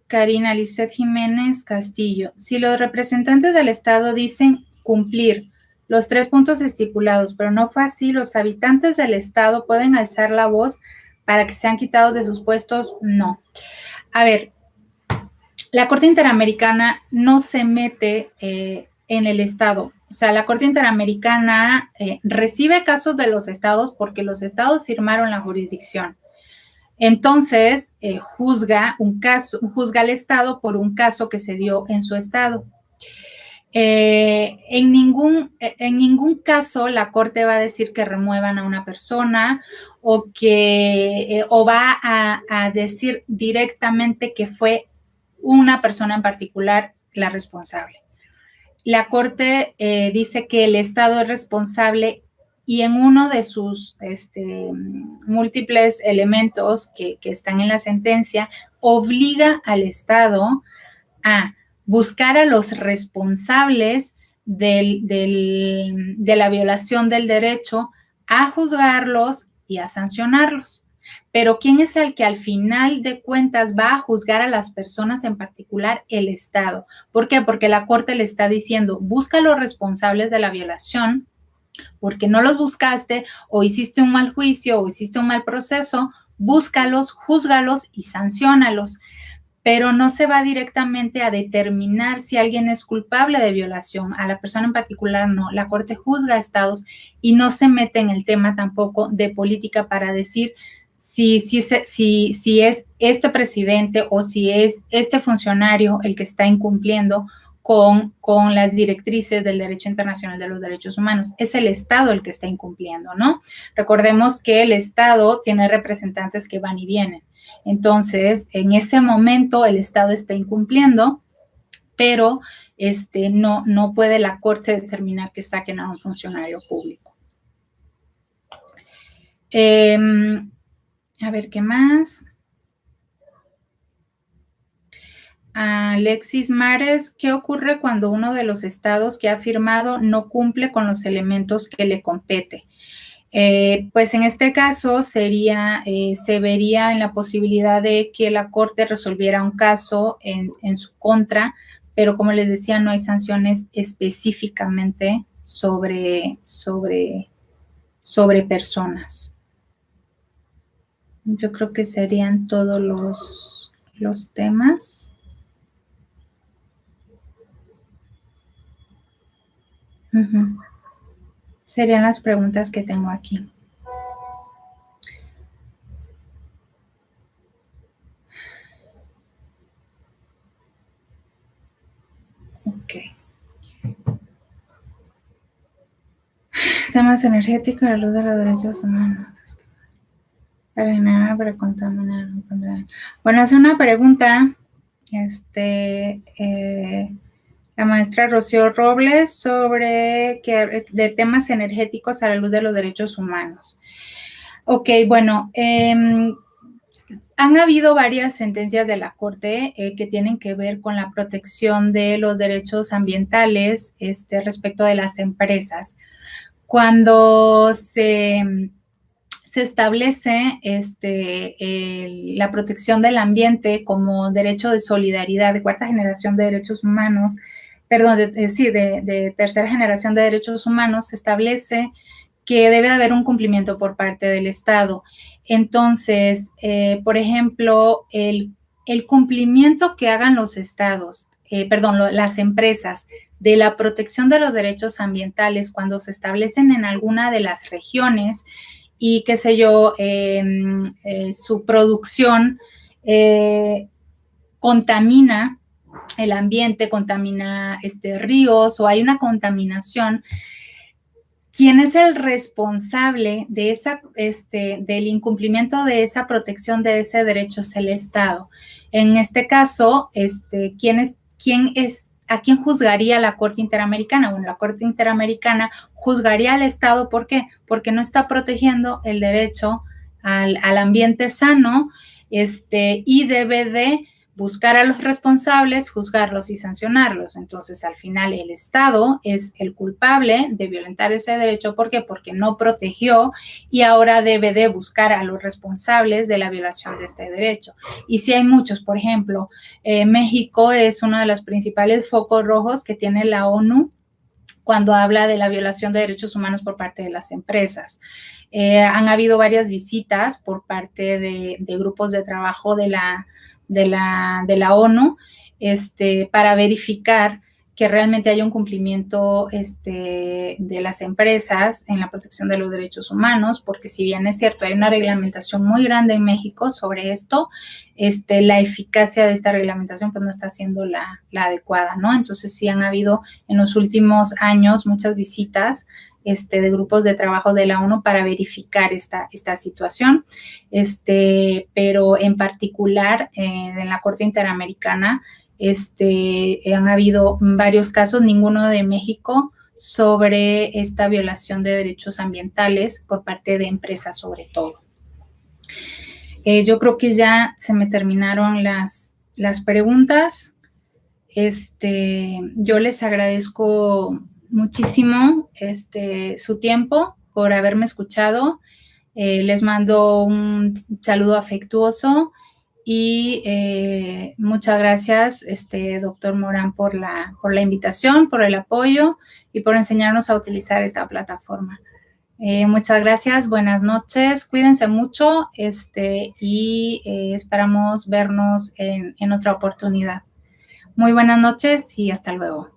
Karina Lisset Jiménez Castillo. Si los representantes del Estado dicen cumplir los 3 puntos estipulados, pero no fue así, los habitantes del Estado pueden alzar la voz para que sean quitados de sus puestos. No. A ver, la Corte Interamericana no se mete en el Estado. O sea, la Corte Interamericana recibe casos de los estados porque los estados firmaron la jurisdicción. Entonces, juzga al Estado por un caso que se dio en su estado. En ningún caso la Corte va a decir que remuevan a una persona o va a decir directamente que fue una persona en particular la responsable. La Corte dice que el Estado es responsable y en uno de sus múltiples elementos que están en la sentencia, obliga al Estado a buscar a los responsables de la violación del derecho, a juzgarlos y a sancionarlos. Pero ¿quién es el que al final de cuentas va a juzgar a las personas en particular? El Estado. ¿Por qué? Porque la Corte le está diciendo, busca a los responsables de la violación, porque no los buscaste o hiciste un mal juicio o hiciste un mal proceso, búscalos, júzgalos y sanciónalos. Pero no se va directamente a determinar si alguien es culpable de violación. A la persona en particular no. La Corte juzga a estados y no se mete en el tema tampoco de política para decir si es este presidente o si es este funcionario el que está incumpliendo con las directrices del derecho internacional de los derechos humanos. Es el Estado el que está incumpliendo, ¿no? Recordemos que el Estado tiene representantes que van y vienen. Entonces, en ese momento el Estado está incumpliendo, pero no puede la Corte determinar que saquen a un funcionario público. A ver, ¿qué más? Alexis Mares, ¿qué ocurre cuando uno de los estados que ha firmado no cumple con los elementos que le compete? Pues en este caso se vería en la posibilidad de que la Corte resolviera un caso en su contra, pero como les decía, no hay sanciones específicamente sobre personas. Yo creo que serían todos los temas. Serían las preguntas que tengo aquí. Ok. Temas energéticos, la luz de los derechos humanos. Para generar, para contaminar. Bueno, hace una pregunta la maestra Rocío Robles sobre de temas energéticos a la luz de los derechos humanos. Ok, bueno, han habido varias sentencias de la Corte que tienen que ver con la protección de los derechos ambientales respecto de las empresas. Cuando se establece la protección del ambiente como derecho de solidaridad de cuarta generación de derechos humanos, perdón, de tercera generación de derechos humanos, se establece que debe haber un cumplimiento por parte del Estado. Entonces, por ejemplo, el cumplimiento que hagan los estados, las empresas, de la protección de los derechos ambientales cuando se establecen en alguna de las regiones y, qué sé yo, su producción contamina el ambiente, contamina ríos o hay una contaminación, ¿quién es el responsable de del incumplimiento de esa protección de ese derecho? Es el Estado. En este caso, ¿a quién juzgaría la Corte Interamericana? Bueno, la Corte Interamericana juzgaría al Estado. ¿Por qué? Porque no está protegiendo el derecho al ambiente sano, y debe de buscar a los responsables, juzgarlos y sancionarlos. Entonces, al final, el Estado es el culpable de violentar ese derecho. ¿Por qué? Porque no protegió y ahora debe de buscar a los responsables de la violación de este derecho. Y si hay muchos, por ejemplo, México es uno de los principales focos rojos que tiene la ONU cuando habla de la violación de derechos humanos por parte de las empresas. Han habido varias visitas por parte de grupos de trabajo de la ONU, para verificar que realmente haya un cumplimiento de las empresas en la protección de los derechos humanos, porque si bien es cierto, hay una reglamentación muy grande en México sobre esto, la eficacia de esta reglamentación pues no está siendo la adecuada, ¿no? Entonces sí han habido en los últimos años muchas visitas de grupos de trabajo de la ONU para verificar esta situación, pero en particular en la Corte Interamericana han habido varios casos, ninguno de México, sobre esta violación de derechos ambientales por parte de empresas sobre todo. Yo creo que ya se me terminaron las preguntas. Yo les agradezco muchísimo su tiempo por haberme escuchado. Les mando un saludo afectuoso y muchas gracias, doctor Morán, por la invitación, por el apoyo y por enseñarnos a utilizar esta plataforma. Muchas gracias, buenas noches, cuídense mucho y esperamos vernos en otra oportunidad. Muy buenas noches y hasta luego.